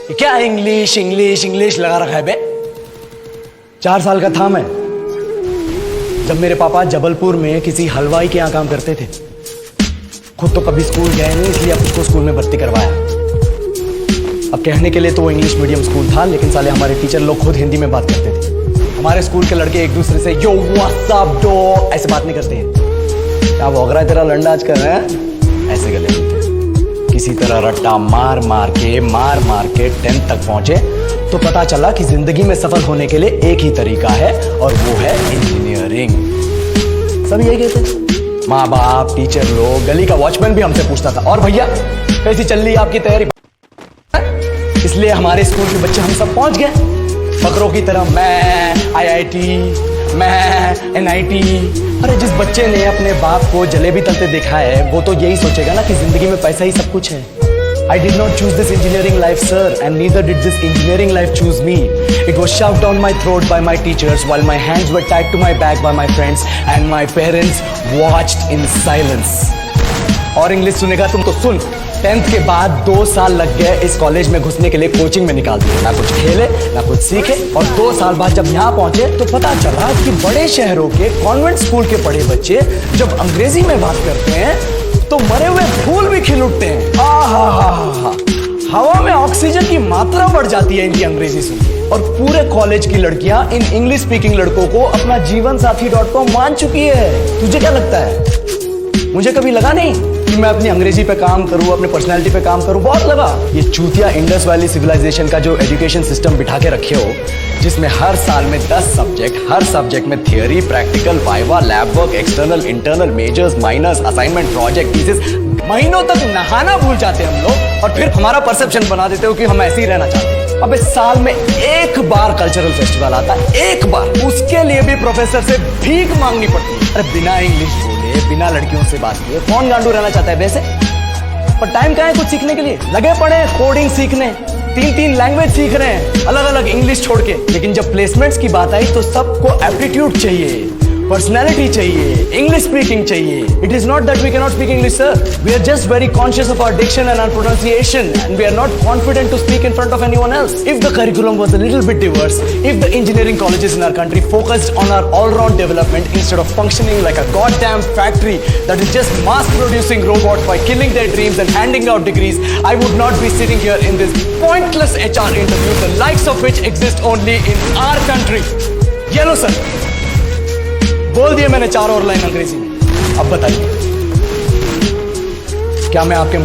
क्या English English English लगा रखा है बे। 4 साल का था मैं जब मेरे पापा जबलपुर में किसी हलवाई के यहां काम करते थे। खुद तो कभी स्कूल गए नहीं, इसलिए अब उसको स्कूल में भर्ती करवाया। अब कहने के लिए तो वो इंग्लिश मीडियम स्कूल था, लेकिन साले हमारे टीचर लोग खुद हिंदी में बात करते थे। हमारे स्कूल के लड़के एक दूसरे से यो व्हाट्स अप डो ऐसे बात नहीं करते हैं। क्या भौंक रहा है तेरा लंडा आज कर रहे हैं, ऐसे गले मिलते। किसी तरह रट्टा मार मार के 10th तक पहुंचे तो पता चला कि जिंदगी में सफल होने के लिए एक ही तरीका है और वो है इंजीनियरिंग। सब यही कहते थे, माँ बाप, टीचर लोग, गली का वॉचमैन भी हमसे पूछता था, और भैया कैसी चल रही है आपकी तैयारी। इसलिए हमारे स्कूल के बच्चे हम सब पहुंच गए बकरों की तरह। मैं IIT, मैं NIT। अरे जिस बच्चे ने अपने बाप को जलेबी तलते देखा है वो तो यही सोचेगा ना कि जिंदगी में पैसा ही सब कुछ है। I did not choose this engineering life, sir, and neither did this engineering life choose me. It was shoved down my throat by my teachers while my hands were tied to my back by my friends and my parents watched in silence. और English सुनेगा तुम तो सुन। 10th के बाद 2 साल लग गए इस कॉलेज में घुसने के लिए, कोचिंग में निकाल दिया। ना कुछ खेले ना कुछ सीखे, और 2 साल बाद जब यहाँ पहुंचे तो पता चला कि बड़े शहरों के कॉन्वेंट स्कूल के पढ़े बच्चे जब अंग्रेजी में बात करते हैं तो मरे हुए फूल भी खिल उठते हैं। हवा में ऑक्सीजन की मात्रा बढ़ जाती है इनकी अंग्रेजी सुन के। और पूरे कॉलेज की लड़कियां इन इंग्लिश स्पीकिंग लड़कों को अपना जीवन साथी .com मान चुकी है। तुझे क्या लगता है? मुझे कभी लगा नहीं कि मैं अपनी अंग्रेजी पे काम करूं, अपने पर्सनालिटी पे काम करूं। बहुत लगा। ये चूतिया इंडस वैली सिविलाइजेशन का जो एजुकेशन सिस्टम बिठा के रखे हो, जिसमें हर साल में 10 सब्जेक्ट, हर सब्जेक्ट में theory, practical, viva, lab work, external, internal, majors, minors, assignment, project, thesis, महीनों तक नहाना भूल जाते हैं हम लोग, और फिर हमारा परसेप्शन बना देते हो कि हम ऐसे ही रहना चाहते हैं। अब इस साल में एक बार कल्चरल फेस्टिवल आता है, एक बार, उसके लिए भी प्रोफेसर से भीख मांगनी पड़ती है। अरे बिना इंग्लिश बोले, बिना लड़कियों से बात किए कौन गांडू रहना चाहता है वैसे? पर टाइम कहाँ है कुछ सीखने के लिए? लगे पड़े कोडिंग सीखने, 3 लैंग्वेज सीख रहे हैं अलग अलग इंग्लिश छोड़ के। लेकिन जब प्लेसमेंट्स की बात आई तो सबको एप्टीट्यूड चाहिए, पर्सनैलिटी चाहिए, इंग्लिश स्पीकिंग चाहिए। It is not that we can not speak English, sir. We are just very conscious of our diction and our pronunciation, and we are not confident to speak in front of anyone else. If the curriculum was a little bit diverse, if the engineering colleges in our country focused on our all-round development instead of functioning like a goddamn factory that is just mass-producing robots by killing their dreams and handing out degrees, I would not be sitting here in this pointless HR interview, the likes of which exist only in our country. ये लो sir, बोल दिया मैंने 4 और line अंग्रेजी में। अब बताइए, क्या मैं आपके